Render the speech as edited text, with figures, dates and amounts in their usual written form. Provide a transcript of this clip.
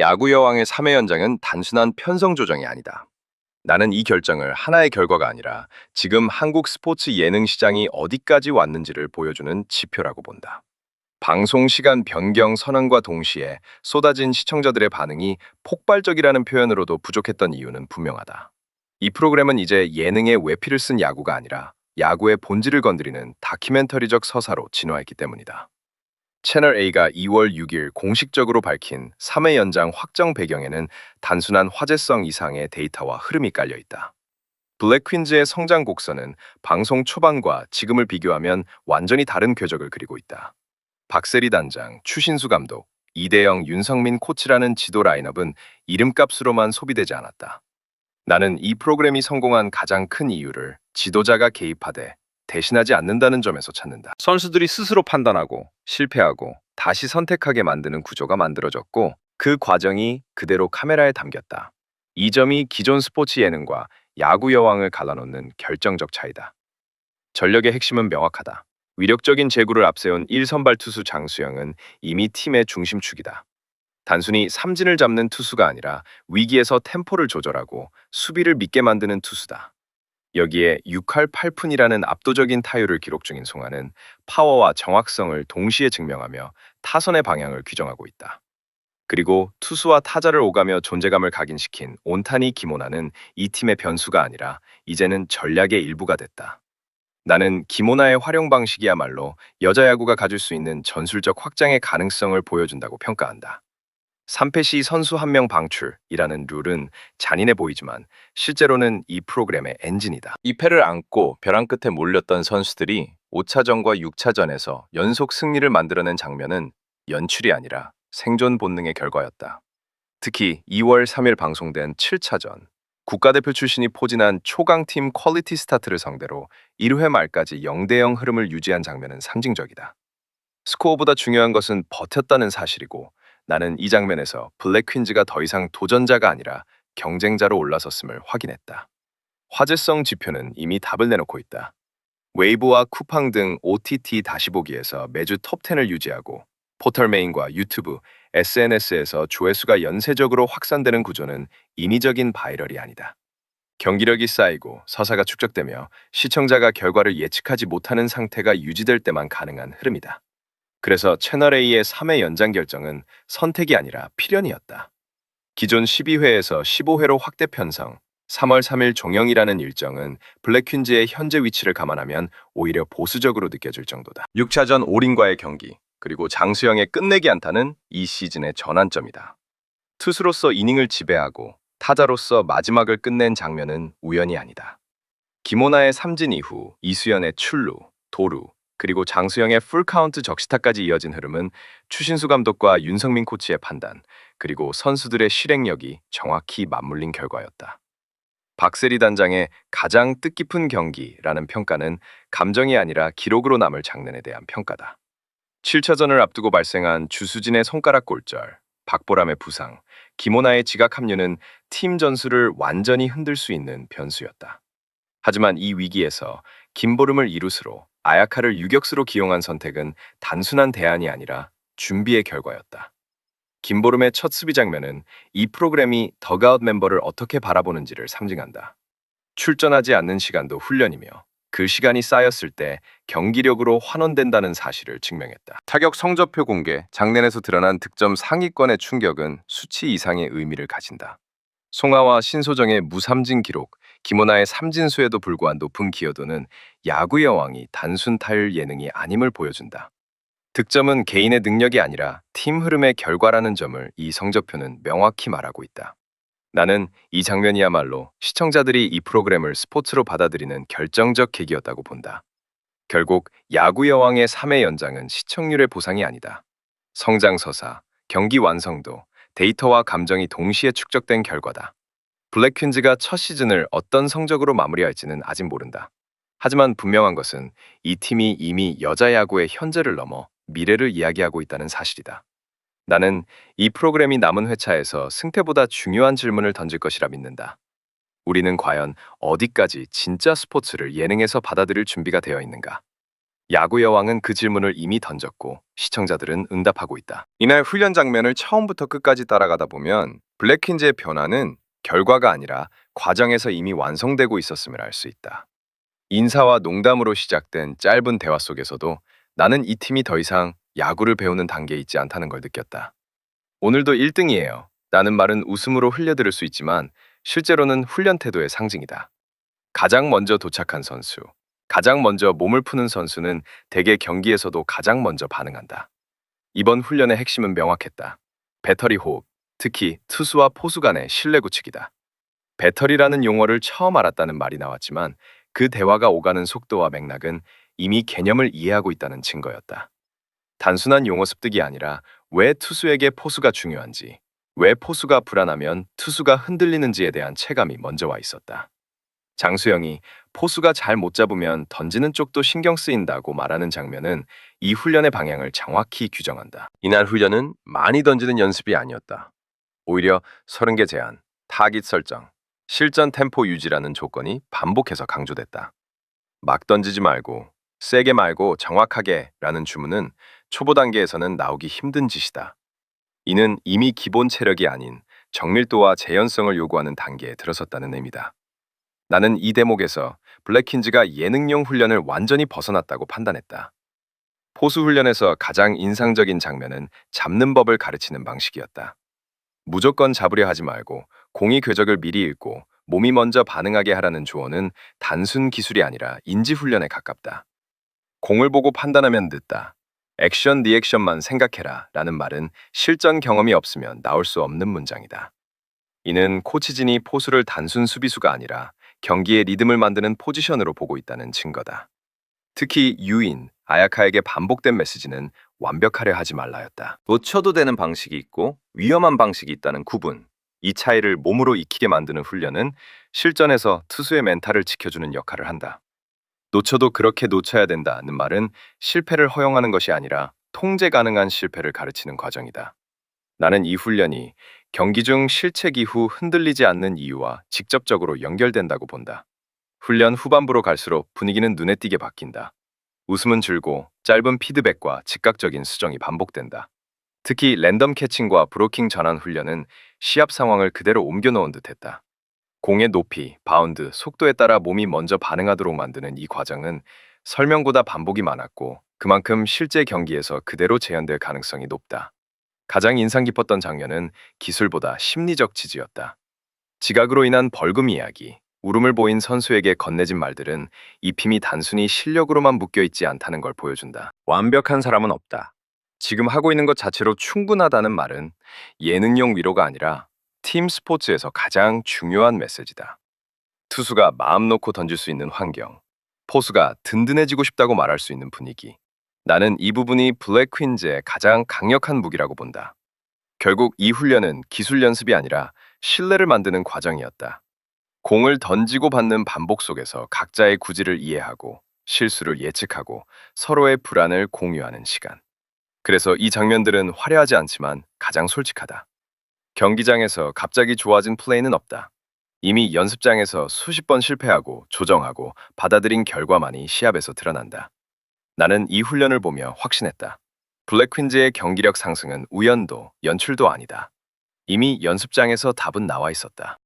야구 여왕의 3회 연장은 단순한 편성 조정이 아니다. 나는 이 결정을 하나의 결과가 아니라 지금 한국 스포츠 예능 시장이 어디까지 왔는지를 보여주는 지표라고 본다. 방송 시간 변경 선언과 동시에 쏟아진 시청자들의 반응이 폭발적이라는 표현으로도 부족했던 이유는 분명하다. 이 프로그램은 이제 예능의 외피를 쓴 야구가 아니라 야구의 본질을 건드리는 다큐멘터리적 서사로 진화했기 때문이다. 채널 A가 2월 6일 공식적으로 밝힌 3회 연장 확정 배경에는 단순한 화제성 이상의 데이터와 흐름이 깔려 있다. 블랙 퀸즈의 성장 곡선은 방송 초반과 지금을 비교하면 완전히 다른 궤적을 그리고 있다. 박세리 단장, 추신수 감독, 이대영, 윤성민 코치라는 지도 라인업은 이름값으로만 소비되지 않았다. 나는 이 프로그램이 성공한 가장 큰 이유를 지도자가 개입하되 대신하지 않는다는 점에서 찾는다. 선수들이 스스로 판단하고 실패하고 다시 선택하게 만드는 구조가 만들어졌고 그 과정이 그대로 카메라에 담겼다. 이 점이 기존 스포츠 예능과 야구 여왕을 갈라놓는 결정적 차이다. 전력의 핵심은 명확하다. 위력적인 제구를 앞세운 1선발 투수 장수영은 이미 팀의 중심축이다. 단순히 삼진을 잡는 투수가 아니라 위기에서 템포를 조절하고 수비를 믿게 만드는 투수다. 여기에 6할 8푼이라는 압도적인 타율을 기록 중인 송하는 파워와 정확성을 동시에 증명하며 타선의 방향을 규정하고 있다. 그리고 투수와 타자를 오가며 존재감을 각인시킨 온타니 기모나는 이 팀의 변수가 아니라 이제는 전략의 일부가 됐다. 나는 기모나의 활용 방식이야말로 여자 야구가 가질 수 있는 전술적 확장의 가능성을 보여준다고 평가한다. 3패 시 선수 한 명 방출이라는 룰은 잔인해 보이지만 실제로는 이 프로그램의 엔진이다. 2패를 안고 벼랑 끝에 몰렸던 선수들이 5차전과 6차전에서 연속 승리를 만들어낸 장면은 연출이 아니라 생존 본능의 결과였다. 특히 2월 3일 방송된 7차전, 국가대표 출신이 포진한 초강팀 퀄리티 스타트를 상대로 1회 말까지 0대0 흐름을 유지한 장면은 상징적이다. 스코어보다 중요한 것은 버텼다는 사실이고 나는 이 장면에서 블랙 퀸즈가 더 이상 도전자가 아니라 경쟁자로 올라섰음을 확인했다. 화제성 지표는 이미 답을 내놓고 있다. 웨이브와 쿠팡 등 OTT 다시 보기에서 매주 톱10을 유지하고 포털메인과 유튜브, SNS에서 조회수가 연쇄적으로 확산되는 구조는 인위적인 바이럴이 아니다. 경기력이 쌓이고 서사가 축적되며 시청자가 결과를 예측하지 못하는 상태가 유지될 때만 가능한 흐름이다. 그래서 채널A의 3회 연장 결정은 선택이 아니라 필연이었다. 기존 12회에서 15회로 확대 편성, 3월 3일 종영이라는 일정은 블랙 퀸즈의 현재 위치를 감안하면 오히려 보수적으로 느껴질 정도다. 6차전 올인과의 경기, 그리고 장수영의 끝내기 안타는 이 시즌의 전환점이다. 투수로서 이닝을 지배하고 타자로서 마지막을 끝낸 장면은 우연이 아니다. 김오나의 삼진 이후 이수연의 출루, 도루, 그리고 장수영의 풀카운트 적시타까지 이어진 흐름은 추신수 감독과 윤성민 코치의 판단, 그리고 선수들의 실행력이 정확히 맞물린 결과였다. 박세리 단장의 가장 뜻깊은 경기라는 평가는 감정이 아니라 기록으로 남을 장면에 대한 평가다. 7차전을 앞두고 발생한 주수진의 손가락 골절, 박보람의 부상, 김오나의 지각 합류는 팀 전술을 완전히 흔들 수 있는 변수였다. 하지만 이 위기에서 김보름을 이루스로 아야카를 유격수로 기용한 선택은 단순한 대안이 아니라 준비의 결과였다. 김보름의 첫 수비 장면은 이 프로그램이 더그아웃 멤버를 어떻게 바라보는지를 상징한다. 출전하지 않는 시간도 훈련이며 그 시간이 쌓였을 때 경기력으로 환원된다는 사실을 증명했다. 타격 성적표 공개, 장면에서 드러난 득점 상위권의 충격은 수치 이상의 의미를 가진다. 송하와 신소정의 무삼진 기록, 김오나의 삼진수에도 불구한 높은 기여도는 야구 여왕이 단순 타율 예능이 아님을 보여준다. 득점은 개인의 능력이 아니라 팀 흐름의 결과라는 점을 이 성적표는 명확히 말하고 있다. 나는 이 장면이야말로 시청자들이 이 프로그램을 스포츠로 받아들이는 결정적 계기였다고 본다. 결국 야구 여왕의 3회 연장은 시청률의 보상이 아니다. 성장서사, 경기 완성도, 데이터와 감정이 동시에 축적된 결과다. 블랙 퀸즈가 첫 시즌을 어떤 성적으로 마무리할지는 아직 모른다. 하지만 분명한 것은 이 팀이 이미 여자 야구의 현재를 넘어 미래를 이야기하고 있다는 사실이다. 나는 이 프로그램이 남은 회차에서 승패보다 중요한 질문을 던질 것이라 믿는다. 우리는 과연 어디까지 진짜 스포츠를 예능에서 받아들일 준비가 되어 있는가? 야구 여왕은 그 질문을 이미 던졌고 시청자들은 응답하고 있다. 이날 훈련 장면을 처음부터 끝까지 따라가다 보면 블랙퀸즈의 변화는 결과가 아니라 과정에서 이미 완성되고 있었음을 알 수 있다. 인사와 농담으로 시작된 짧은 대화 속에서도 나는 이 팀이 더 이상 야구를 배우는 단계에 있지 않다는 걸 느꼈다. 오늘도 1등이에요. 라는 말은 웃음으로 흘려들을 수 있지만 실제로는 훈련 태도의 상징이다. 가장 먼저 도착한 선수, 가장 먼저 몸을 푸는 선수는 대개 경기에서도 가장 먼저 반응한다. 이번 훈련의 핵심은 명확했다. 배터리 호흡, 특히 투수와 포수 간의 신뢰 구축이다. 배터리라는 용어를 처음 알았다는 말이 나왔지만 그 대화가 오가는 속도와 맥락은 이미 개념을 이해하고 있다는 증거였다. 단순한 용어 습득이 아니라 왜 투수에게 포수가 중요한지, 왜 포수가 불안하면 투수가 흔들리는지에 대한 체감이 먼저 와 있었다. 장수영이 포수가 잘 못 잡으면 던지는 쪽도 신경 쓰인다고 말하는 장면은 이 훈련의 방향을 정확히 규정한다. 이날 훈련은 많이 던지는 연습이 아니었다. 오히려 30개 제한, 타깃 설정, 실전 템포 유지라는 조건이 반복해서 강조됐다. 막 던지지 말고, 세게 말고 정확하게 라는 주문은 초보 단계에서는 나오기 힘든 짓이다. 이는 이미 기본 체력이 아닌 정밀도와 재현성을 요구하는 단계에 들어섰다는 의미다. 나는 이 대목에서 블랙퀸즈가 예능용 훈련을 완전히 벗어났다고 판단했다. 포수 훈련에서 가장 인상적인 장면은 잡는 법을 가르치는 방식이었다. 무조건 잡으려 하지 말고 공이 궤적을 미리 읽고 몸이 먼저 반응하게 하라는 조언은 단순 기술이 아니라 인지 훈련에 가깝다. 공을 보고 판단하면 늦다. 액션 리액션만 생각해라 라는 말은 실전 경험이 없으면 나올 수 없는 문장이다. 이는 코치진이 포수를 단순 수비수가 아니라 경기의 리듬을 만드는 포지션으로 보고 있다는 증거다. 특히 유인, 아야카에게 반복된 메시지는 완벽하려 하지 말라였다. 놓쳐도 되는 방식이 있고 위험한 방식이 있다는 구분. 이 차이를 몸으로 익히게 만드는 훈련은 실전에서 투수의 멘탈을 지켜주는 역할을 한다. 놓쳐도 그렇게 놓쳐야 된다는 말은 실패를 허용하는 것이 아니라 통제 가능한 실패를 가르치는 과정이다. 나는 이 훈련이 경기 중 실책 이후 흔들리지 않는 이유와 직접적으로 연결된다고 본다. 훈련 후반부로 갈수록 분위기는 눈에 띄게 바뀐다. 웃음은 줄고 짧은 피드백과 즉각적인 수정이 반복된다. 특히 랜덤 캐칭과 브로킹 전환 훈련은 시합 상황을 그대로 옮겨놓은 듯했다. 공의 높이, 바운드, 속도에 따라 몸이 먼저 반응하도록 만드는 이 과정은 설명보다 반복이 많았고 그만큼 실제 경기에서 그대로 재현될 가능성이 높다. 가장 인상 깊었던 장면은 기술보다 심리적 지지였다. 지각으로 인한 벌금 이야기, 울음을 보인 선수에게 건네진 말들은 이 팀이 단순히 실력으로만 묶여있지 않다는 걸 보여준다. 완벽한 사람은 없다. 지금 하고 있는 것 자체로 충분하다는 말은 예능용 위로가 아니라 팀 스포츠에서 가장 중요한 메시지다. 투수가 마음 놓고 던질 수 있는 환경, 포수가 든든해지고 싶다고 말할 수 있는 분위기. 나는 이 부분이 블랙 퀸즈의 가장 강력한 무기라고 본다. 결국 이 훈련은 기술 연습이 아니라 신뢰를 만드는 과정이었다. 공을 던지고 받는 반복 속에서 각자의 구질을 이해하고 실수를 예측하고 서로의 불안을 공유하는 시간. 그래서 이 장면들은 화려하지 않지만 가장 솔직하다. 경기장에서 갑자기 좋아진 플레이는 없다. 이미 연습장에서 수십 번 실패하고 조정하고 받아들인 결과만이 시합에서 드러난다. 나는 이 훈련을 보며 확신했다. 블랙퀸즈의 경기력 상승은 우연도, 연출도 아니다. 이미 연습장에서 답은 나와 있었다.